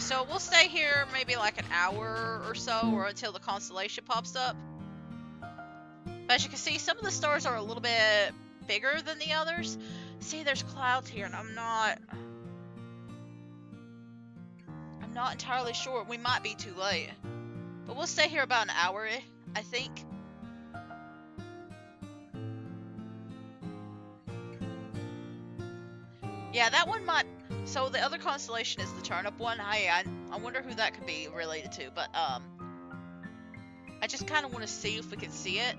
So we'll stay here maybe like an hour or so, or until the constellation pops up. But as you can see, some of the stars are a little bit bigger than the others. See, there's clouds here, and I'm not entirely sure. We might be too late. But we'll stay here about an hour, I think. Yeah, that one might... So the other constellation is the turnip one. I wonder who that could be related to. But, I just kind of want to see if we can see it.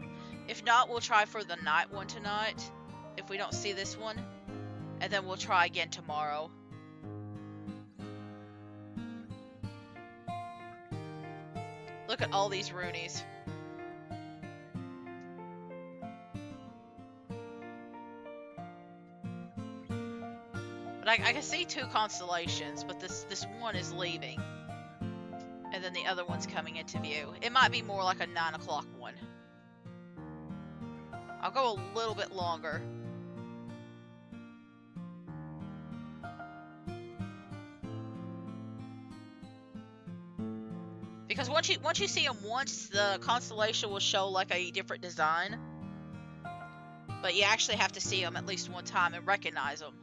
If not, we'll try for the night one tonight. If we don't see this one. And then we'll try again tomorrow. Look at all these Runes. But I can see two constellations, but this one is leaving. And then the other one's coming into view. It might be more like a 9 o'clock one. I'll go a little bit longer. Because once you see them once, the constellation will show like a different design. But you actually have to see them at least one time and recognize them.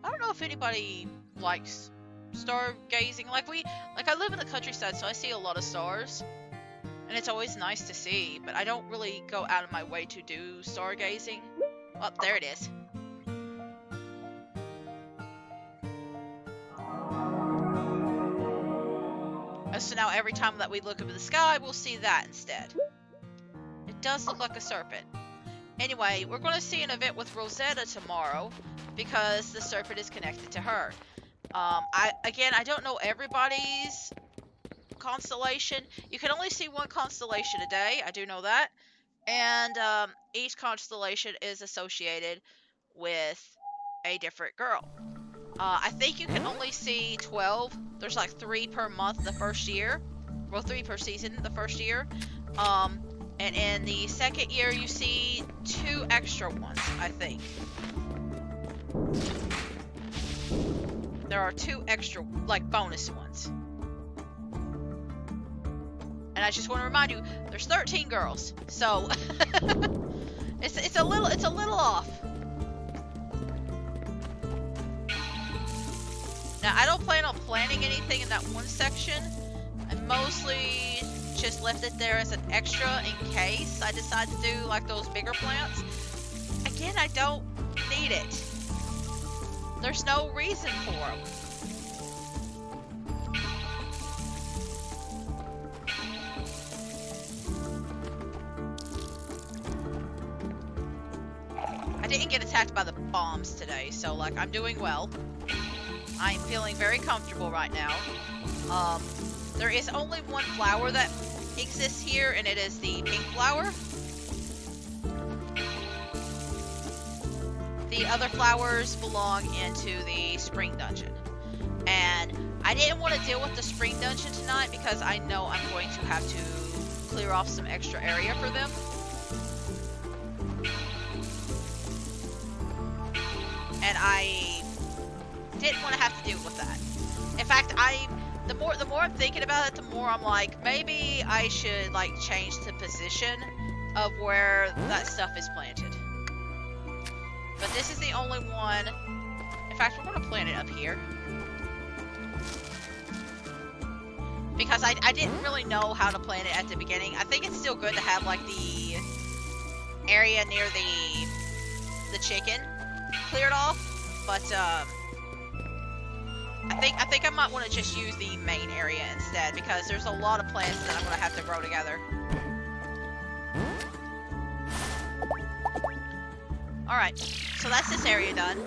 I don't know if anybody likes stargazing. Like I live in the countryside, so I see a lot of stars. And it's always nice to see, but I don't really go out of my way to do stargazing. Oh, there it is. So now every time that we look up at the sky, we'll see that instead. It does look like a serpent. Anyway, we're going to see an event with Rosetta tomorrow, because the serpent is connected to her. I don't know everybody's constellation. You can only see one constellation a day, I do know that. And each constellation is associated with a different girl. I think you can only see 12. There's like 3 per month the first year. Well, 3 per season the first year. And in the second year you see 2 extra ones, I think. There are 2 extra, like, bonus ones. And I just want to remind you, there's 13 girls, so it's a little off. Now, I don't plan on planting anything in that one section. I mostly just left it there as an extra in case I decide to do like those bigger plants. Again, I don't need it. There's no reason for them. I didn't get attacked by the bombs today, so like I'm doing well. I'm feeling very comfortable right now. There is only one flower that exists here, and it is the pink flower. The other flowers belong into the spring dungeon. And I didn't want to deal with the spring dungeon tonight because I know I'm going to have to clear off some extra area for them. And I didn't want to have to deal with that. In fact, the more I'm thinking about it, the more I'm like, maybe I should like change the position of where that stuff is planted. But this is the only one. In fact, we're going to plant it up here. Because I didn't really know how to plant it at the beginning. I think it's still good to have like the area near the chicken cleared off. But I think I might want to just use the main area instead, because there's a lot of plants that I'm going to have to grow together. Alright, so that's this area done.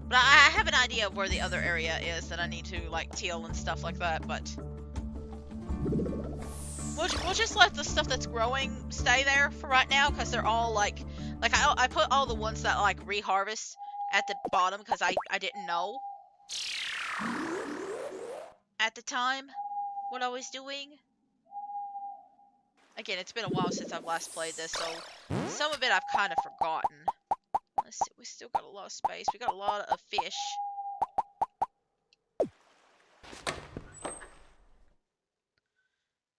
But I have an idea of where the other area is that I need to like till and stuff like that, but We'll just let the stuff that's growing stay there for right now, because they're all like I put all the ones that like reharvest at the bottom because I didn't know at the time what I was doing. Again, it's been a while since I've last played this, so some of it I've kind of forgotten. Let's see, we still got a lot of space. We got a lot of fish.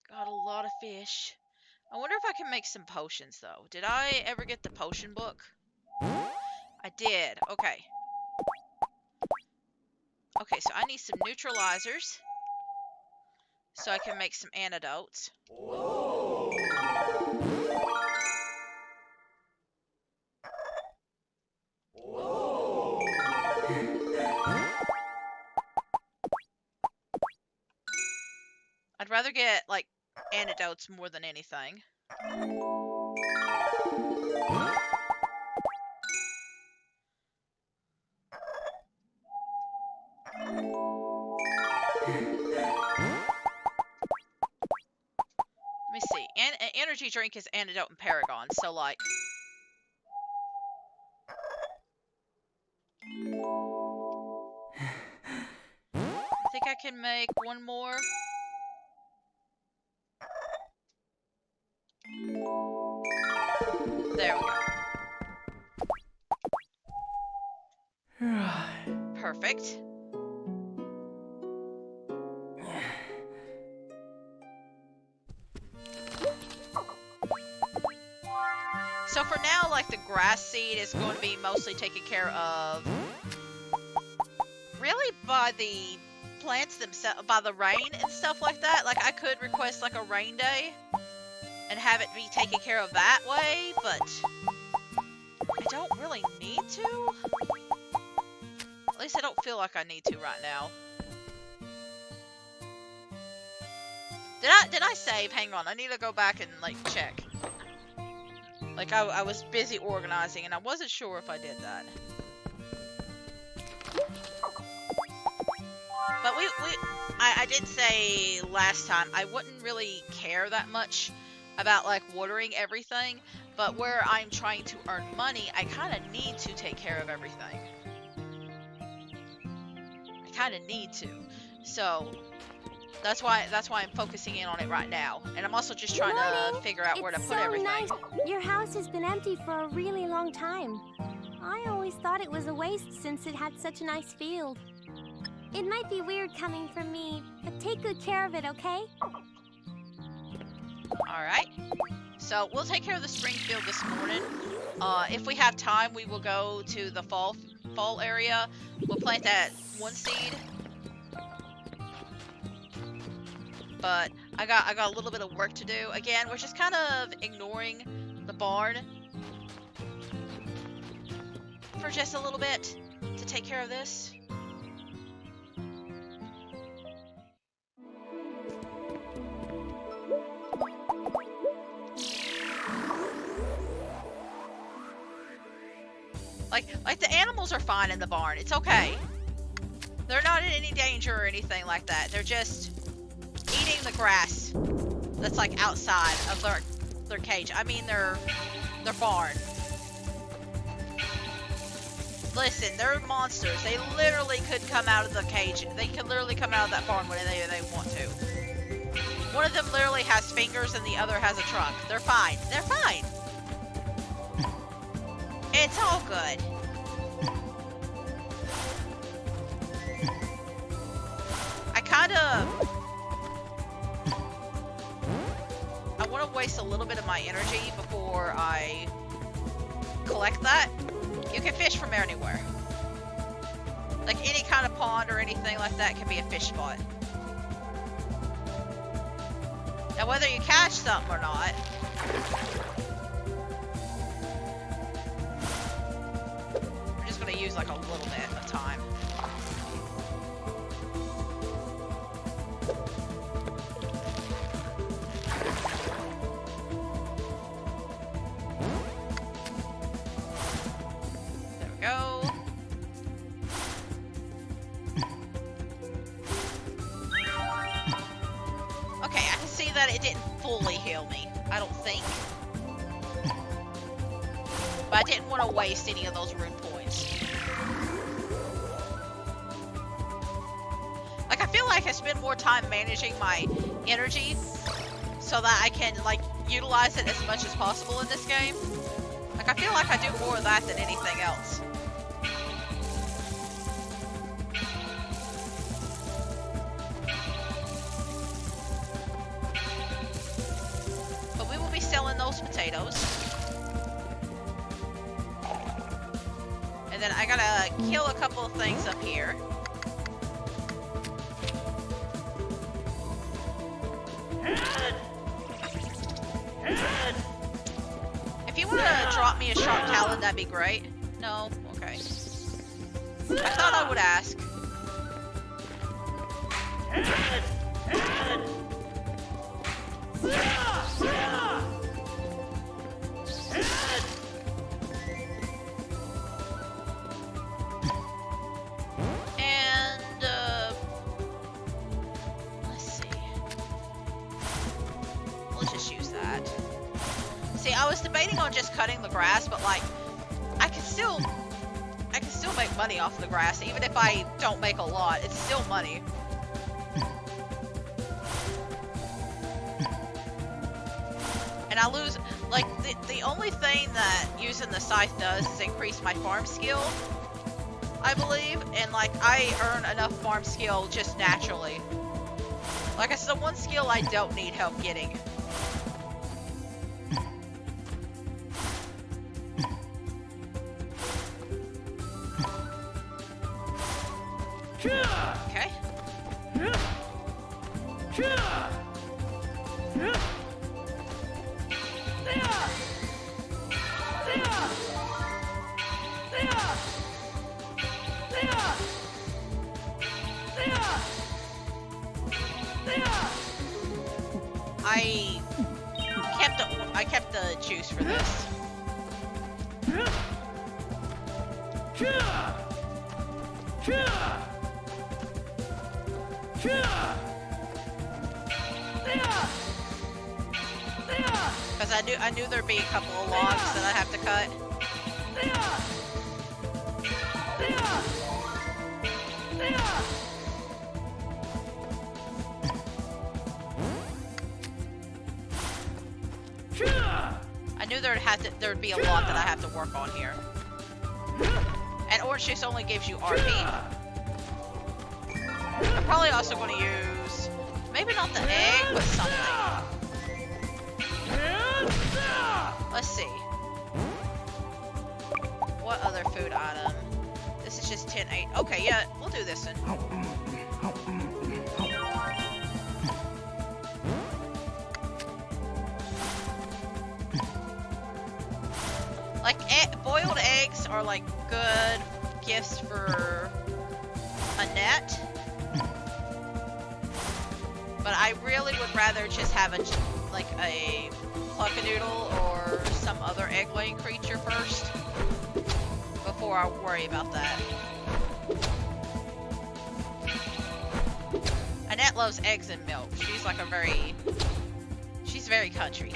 Got a lot of fish. I wonder if I can make some potions, though. Did I ever get the potion book? I did. Okay. Okay, so I need some neutralizers so I can make some antidotes. I'd rather get, like, antidotes more than anything. Let me see. Energy drink is antidote and paragon, so, like... I think I can make one more. There we go. Perfect. So for now, like, the grass seed is going to be mostly taken care of really by the plants themselves, by the rain and stuff like that. Like, I could request, like, a rain day and have it be taken care of that way, but I don't really need to. At least I don't feel like I need to right now. Did I save? Hang on, I need to go back and, like, check. Like, I was busy organizing, and I wasn't sure if I did that. But I did say last time I wouldn't really care that much about, like, watering everything, but where I'm trying to earn money, I kind of need to take care of everything. I kind of need to. So that's why I'm focusing in on it right now. And I'm also just trying to figure out where to put everything. Nice. Your house has been empty for a really long time. I always thought it was a waste since it had such a nice field. It might be weird coming from me, but take good care of it, okay? Alright. So we'll take care of the spring field this morning. If we have time, we will go to the fall area. We'll plant that one seed. But I got a little bit of work to do. Again, we're just kind of ignoring the barn for just a little bit to take care of this. Like the animals are fine in the barn. It's okay. They're not in any danger or anything like that. They're just eating the grass that's like outside of their cage. I mean their barn. Listen, they're monsters. They literally could come out of the cage. They can literally come out of that barn when they want to. One of them literally has fingers and the other has a trunk. They're fine. They're fine. It's all good. I want to waste a little bit of my energy before I collect that. You can fish from anywhere. Like any kind of pond or anything like that can be a fish spot. Now whether you catch something or not, we're just going to use like a little bit of time. fully heal me. I don't think. But I didn't want to waste any of those rune points. Like, I feel like I spend more time managing my energy so that I can, like, utilize it as much as possible in this game. Like, I feel like I do more of that than anything else. But we will be selling those potatoes. And then I gotta kill a couple of things up here. If you want to drop me a sharp talon, that'd be great. No? Okay. I thought I would ask. And, let's see. Let's just use that. See, I was debating on just cutting the grass, but like, I can still make money off the grass, even if I don't make a lot. It's still money. And I lose, like, the only thing that using the scythe does is increase my farm skill, I believe, and like, I earn enough farm skill just naturally. Like, it's the one skill I don't need help getting. Okay. I kept the juice for this. Because I knew there'd be a couple of logs that I'd have to cut. I knew there'd be a lot that I have to work on here. And orange juice only gives you RP. I'm probably also going to use, maybe not the egg, but something. Let's see. What other food item? This is just 10-8. Okay, yeah, we'll do this one. Like, boiled eggs are like good gifts for Annette. But I really would rather just have a Cluckadoodle or some other egg-laying creature first before I worry about that. Annette loves eggs and milk. She's like she's very country.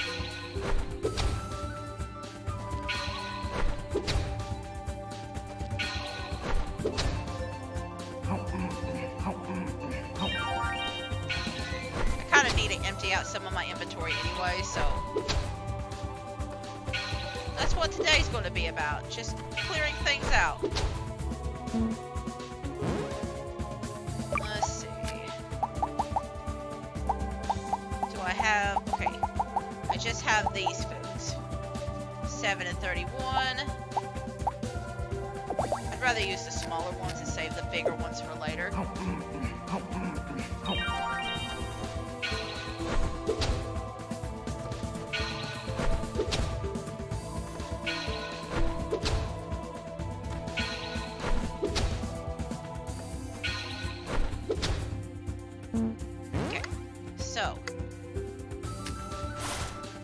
Empty out some of my inventory anyway, so that's what today's going to be about, just clearing things out. Let's see. Do I have, okay, I just have these foods. 7 and 31. I'd rather use the smaller ones and save the bigger ones for later.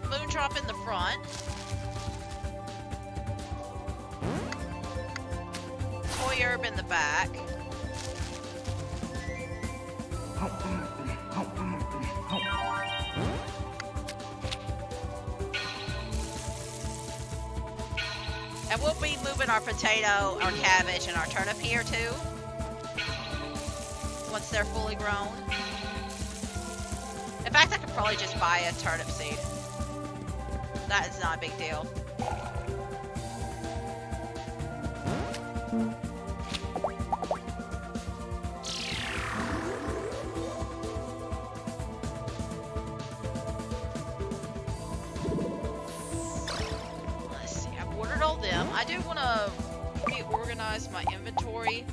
Moondrop in the front. Toy herb in the back. And we'll be moving our potato, our cabbage, and our turnip here too. Once they're fully grown. In fact, I could probably just buy a turnip seed. That is not a big deal. Let's see, I've ordered all them. I do want to reorganize my inventory.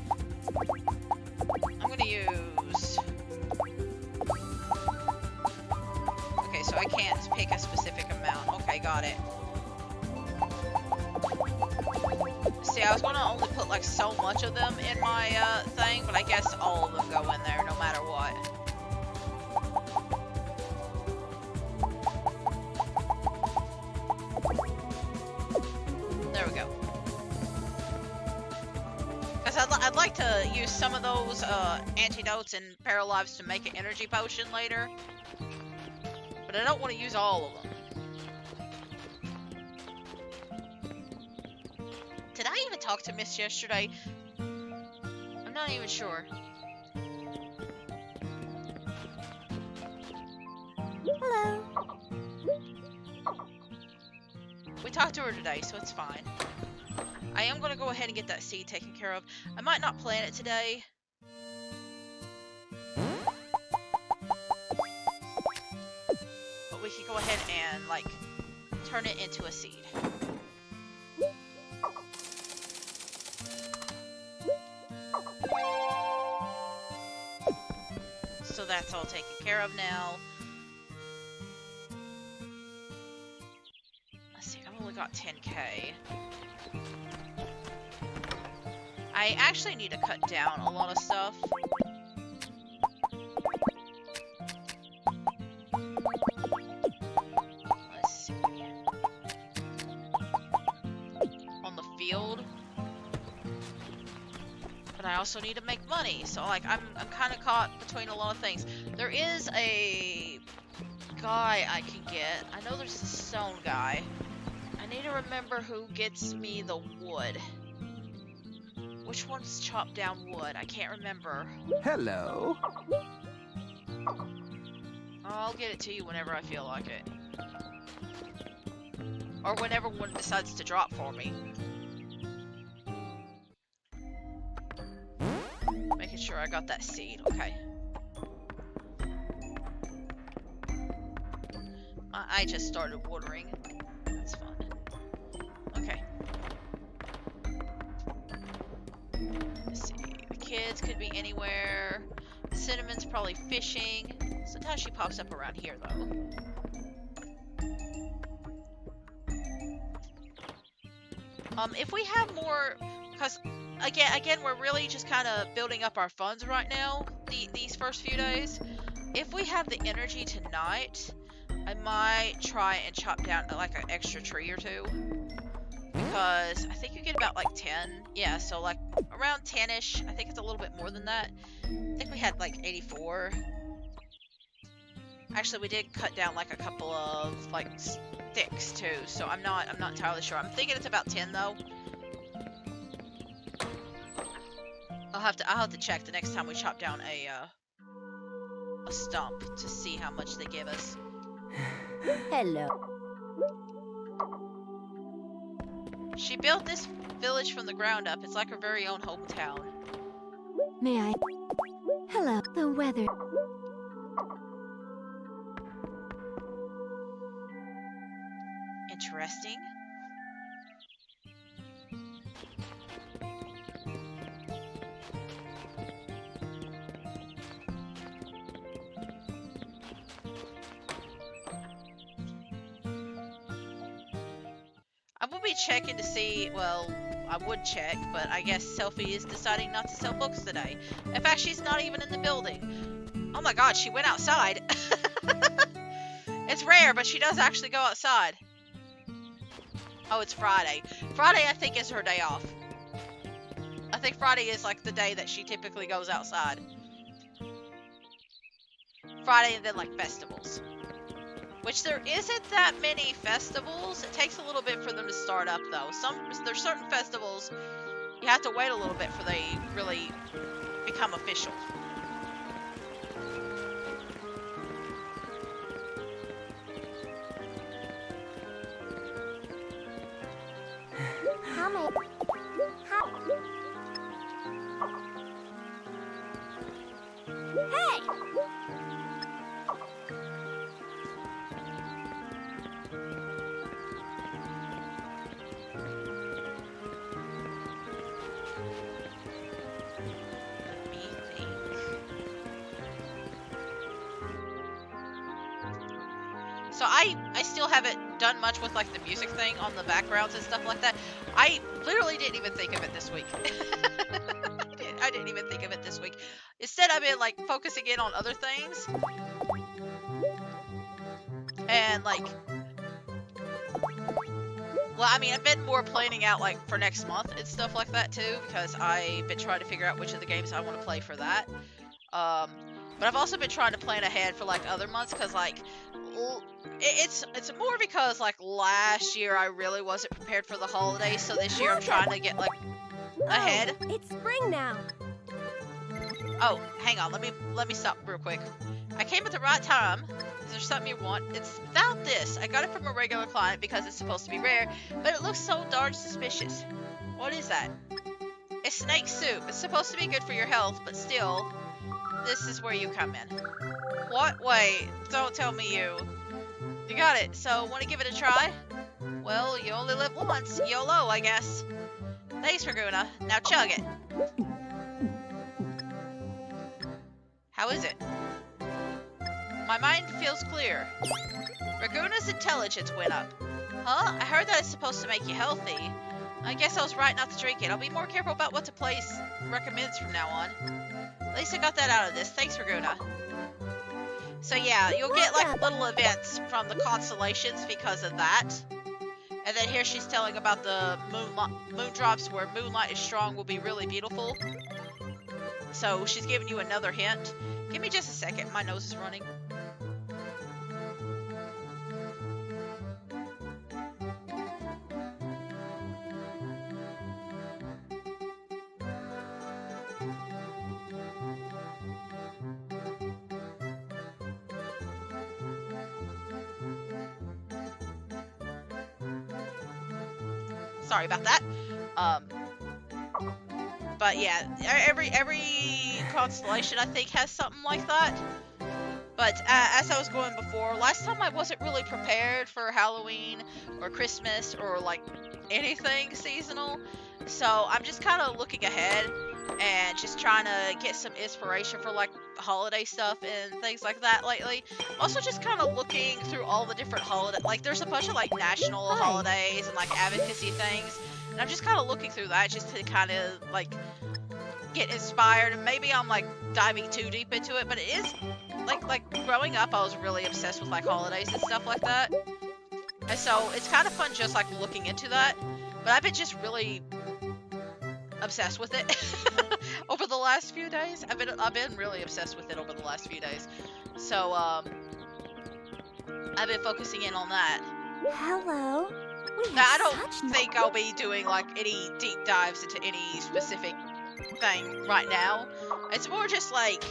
I'm going to use... Okay, so I can't pick a specific amount. Okay, got it. See, I was going to only put like so much of them in my thing, but I guess all of them go in there no matter what. There we go. Because I'd like to use some of those antidotes and paralives to make an energy potion later. But I don't want to use all of them. Did I even talk to Miss yesterday? I'm not even sure. Hello. We talked to her today, so it's fine. I am going to go ahead and get that seed taken care of. I might not plant it today. But we can go ahead and, like, turn it into a seed. So that's all taken care of now. Let's see, I've only got 10k. I actually need to cut down a lot of stuff. Let's see. On the field. But I also need to make money, so like I'm kind of caught between a lot of things. There is a guy I can get. I know there's a stone guy. I need to remember who gets me the wood. Which one's chopped down wood? I can't remember. Hello. I'll get it to you whenever I feel like it. Or whenever one decides to drop for me. Making sure I got that seed. Okay. I just started watering. That's fun. Okay. Let's see. The kids could be anywhere. Cinnamon's probably fishing. Sometimes she pops up around here, though. If we have more, because again, we're really just kind of building up our funds right now. These first few days. If we have the energy tonight, I might try and chop down like an extra tree or two. Because I think you get about like 10. Yeah, so like around 10-ish. I think it's a little bit more than that. I think we had like 84. Actually, we did cut down like a couple of like sticks too. So I'm not entirely sure. I'm thinking it's about 10 though. I'll have to check the next time we chop down a stump to see how much they give us. Hello. She built this village from the ground up. It's like her very own hometown. May I? Hello. The weather. Interesting. I will be checking to see, well, I would check, but I guess Selfie is deciding not to sell books today. In fact, she's not even in the building. Oh my god, she went outside. It's rare, but she does actually go outside. Oh, it's Friday. Friday, I think, is her day off. I think Friday is like the day that she typically goes outside. Friday and then like festivals. Which there isn't that many festivals. It takes a little bit for them to start up though. There's certain festivals you have to wait a little bit for they really become official. How many? Hey! So I still haven't done much with like the music thing on the backgrounds and stuff like that. I literally didn't even think of it this week. I didn't even think of it this week. Instead, I've been like focusing in on other things. And like, well, I mean, I've been more planning out like for next month and stuff like that too, because I've been trying to figure out which of the games I want to play for that. But I've also been trying to plan ahead for like other months, because like it's more because like last year I really wasn't prepared for the holidays, so this year I'm trying to get like ahead. Oh, it's spring now. Oh, hang on, let me stop real quick. I came at the right time. Is there something you want? It's about this. I got it from a regular client because it's supposed to be rare, but it looks so darn suspicious. What is that? It's snake soup. It's supposed to be good for your health, but still, this is where you come in. What? Wait, don't tell me you. You got it, so want to give it a try? Well, you only live once. YOLO, I guess. Thanks, Raguna. Now chug it. How is it? My mind feels clear. Raguna's intelligence went up. Huh? I heard that it's supposed to make you healthy. I guess I was right not to drink it. I'll be more careful about what the place recommends from now on. At least I got that out of this. Thanks, Raguna. So yeah, you'll get like little events from the constellations because of that. And then here she's telling about the moon drops where moonlight is strong will be really beautiful. So she's giving you another hint. Give me just a second. My nose is running. Sorry about that. But yeah, every constellation I think has something like that. But as I was going before, last time I wasn't really prepared for Halloween or Christmas or like anything seasonal. So I'm just kind of looking ahead and just trying to get some inspiration for like holiday stuff and things like that lately. Also just kind of looking through all the different holiday, like there's a bunch of like national holidays and like advocacy things, and I'm just kind of looking through that just to kind of like get inspired. And maybe I'm like diving too deep into it, but it is like growing up I was really obsessed with like holidays and stuff like that, and so it's kind of fun just like looking into that. But I've been just really obsessed with it over the last few days. I've been really obsessed with it over the last few days. So I've been focusing in on that. Hello. Now I don't think I'll be doing like any deep dives into any specific thing right now. It's more just like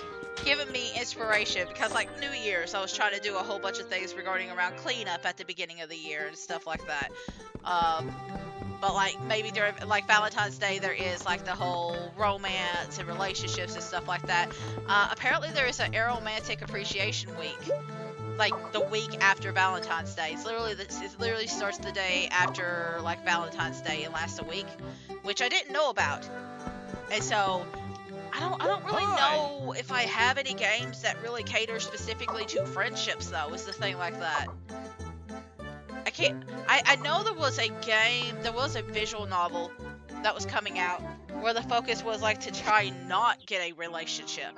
giving me inspiration, because like New Year's I was trying to do a whole bunch of things regarding around cleanup at the beginning of the year and stuff like that. But like maybe during like Valentine's Day there is like the whole romance and relationships and stuff like that. Apparently there is an aromantic appreciation week, like the week after Valentine's Day. It literally starts the day after like Valentine's Day and lasts a week, which I didn't know about. And so I don't really know if I have any games that really cater specifically to friendships though, is the thing like that. I know there was a visual novel that was coming out where the focus was like to try not get a relationship,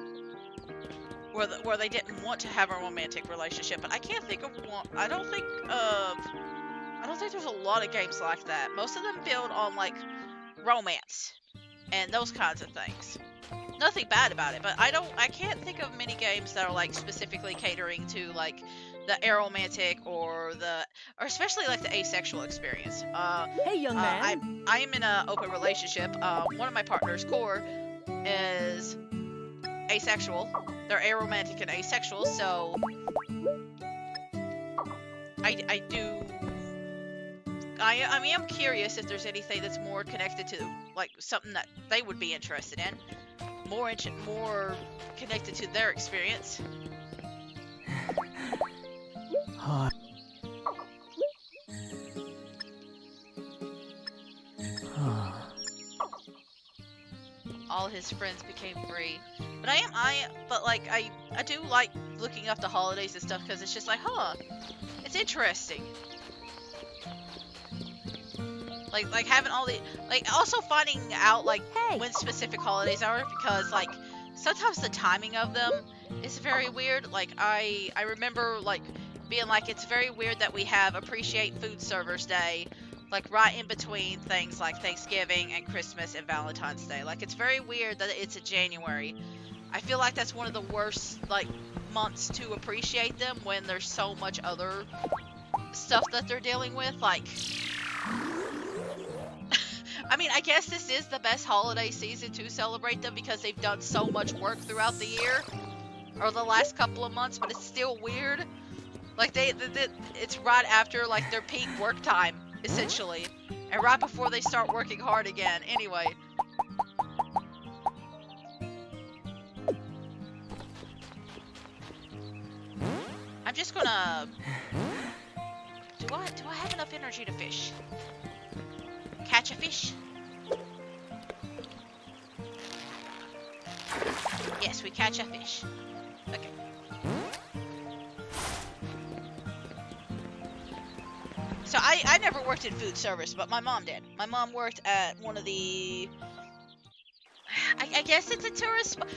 where they didn't want to have a romantic relationship, but I can't think of one. I don't think there's a lot of games like that. Most of them build on like romance and those kinds of things. nothing bad about it, but I can't think of many games that are like specifically catering to like the aromantic or especially like the asexual experience. Hey, young man. I am in an open relationship. One of my partners, Core, is asexual. They're aromantic and asexual, so I am curious if there's anything that's more connected to like something that they would be interested in, more connected to their experience. All his friends became free, but I do like looking up the holidays and stuff because it's just like, it's interesting. Like having all the also finding out like when specific holidays are, because like sometimes the timing of them is very weird. Like I remember like being like, it's very weird that we have Appreciate Food Servers Day like right in between things like Thanksgiving and Christmas and Valentine's Day. Like it's very weird that it's in January. I feel like that's one of the worst like months to appreciate them when there's so much other stuff that they're dealing with. Like I mean, I guess this is the best holiday season to celebrate them because they've done so much work throughout the year, or the last couple of months, but it's still weird. Like it's right after like their peak work time, essentially, and right before they start working hard again. Anyway. I'm just gonna... Do I have enough energy to fish? Catch a fish? Yes, we catch a fish. Okay. So I never worked in food service, but my mom did. My mom worked at one of the... I guess it's a tourist spot.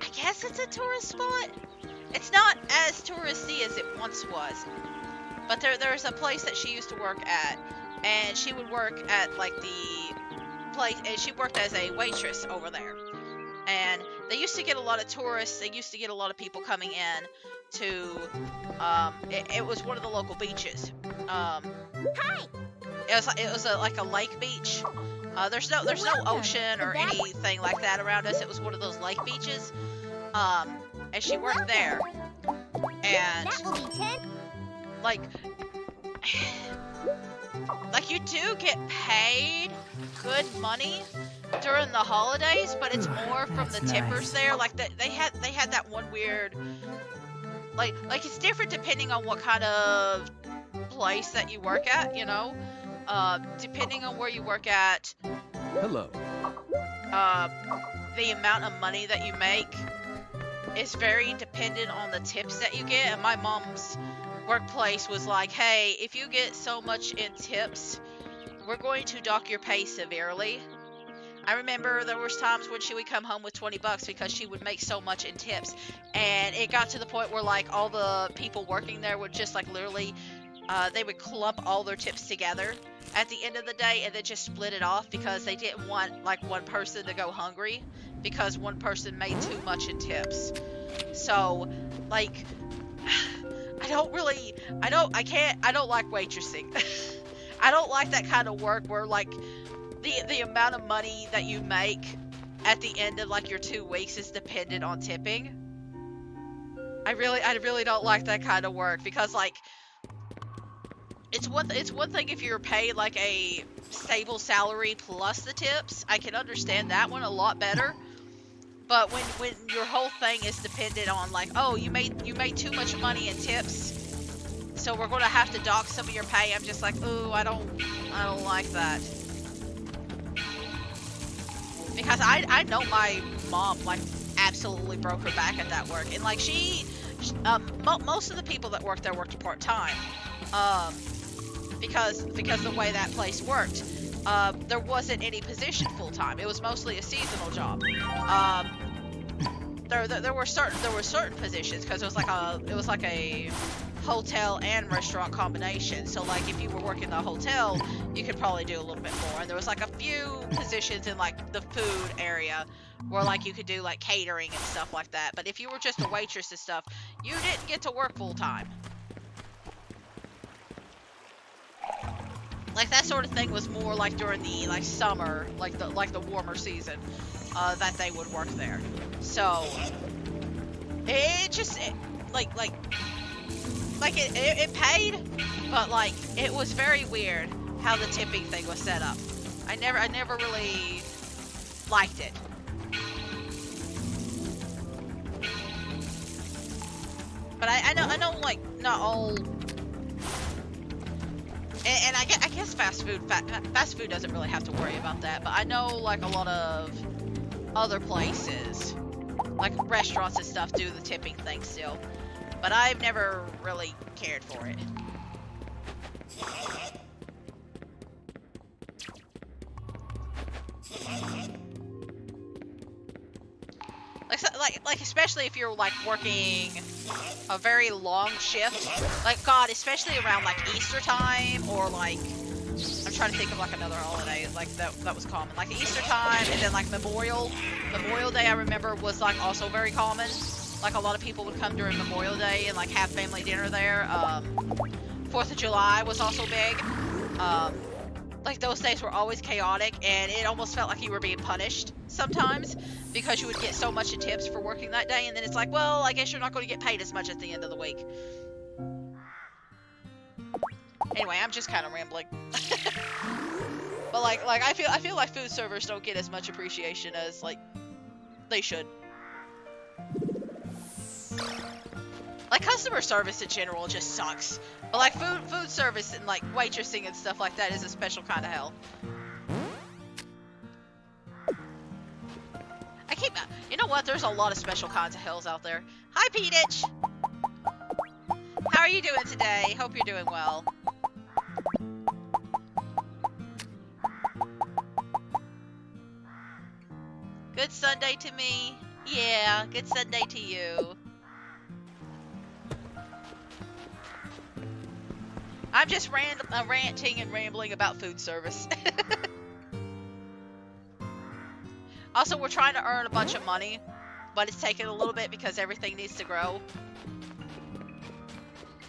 I guess it's a tourist spot. It's not as touristy as it once was. But there's a place that she used to work at, and she would work at like the place, and she worked as a waitress over there. And they used to get a lot of tourists. They used to get a lot of people coming in to it was one of the local beaches. Hi. It was like a lake beach. There's no ocean or anything like that around us. It was one of those lake beaches. And she worked there. And That will be 10. like you do get paid good money during the holidays, but it's more from the tippers there. Like they had that one weird like it's different depending on what kind of place that you work at, you know. Depending on where you work at, Hello. the amount of money that you make is very dependent on the tips that you get. And my mom's workplace was like, hey, if you get so much in tips, we're going to dock your pay severely. I remember there was times when she would come home with $20 because she would make so much in tips, and it got to the point where like all the people working there would just like literally they would clump all their tips together at the end of the day and then just split it off because they didn't want like one person to go hungry because one person made too much in tips. So like I don't like waitressing. I don't like that kind of work where like the amount of money that you make at the end of like your 2 weeks is dependent on tipping. I really don't like that kind of work because like it's one thing if you're paid like a stable salary plus the tips. I can understand that one a lot better. But when your whole thing is dependent on like, oh, you made too much money in tips, so we're gonna have to dock some of your pay, I'm just like, ooh, I don't like that. Because I know my mom like absolutely broke her back at that work, and like most of the people that worked there worked part-time, because the way that place worked, there wasn't any position full-time. It was mostly a seasonal job. there were certain positions because it was like a hotel and restaurant combination. So like if you were working the hotel, you could probably do a little bit more. And there was like a few positions in like the food area where like you could do like catering and stuff like that. But if you were just a waitress and stuff, you didn't get to work full time. Like that sort of thing was more like during the like summer, like the warmer season, that they would work there. So it paid, but like it was very weird how the tipping thing was set up. I never really liked it. But I know like not all. And I guess fast food doesn't really have to worry about that. But I know like a lot of other places, like restaurants and stuff, do the tipping thing still. But I've never really cared for it. Like especially if you're like working a very long shift, like God, especially around like Easter time, or like I'm trying to think of like another holiday like that was common, like Easter time, and then like Memorial Day I remember was like also very common. Like a lot of people would come during Memorial Day and like have family dinner there. 4th of July was also big. Like those days were always chaotic, and it almost felt like you were being punished sometimes because you would get so much in tips for working that day, and then it's like, well, I guess you're not going to get paid as much at the end of the week. Anyway, I'm just kind of rambling. But like I feel like food servers don't get as much appreciation as like they should. Like customer service in general just sucks. But like food service and like waitressing and stuff like that is a special kind of hell. You know what? There's a lot of special kinds of hells out there. Hi, Peach! How are you doing today? Hope you're doing well. Good Sunday to me. Yeah, good Sunday to you. I'm just ranting and rambling about food service. Also, we're trying to earn a bunch of money, but it's taking a little bit because everything needs to grow.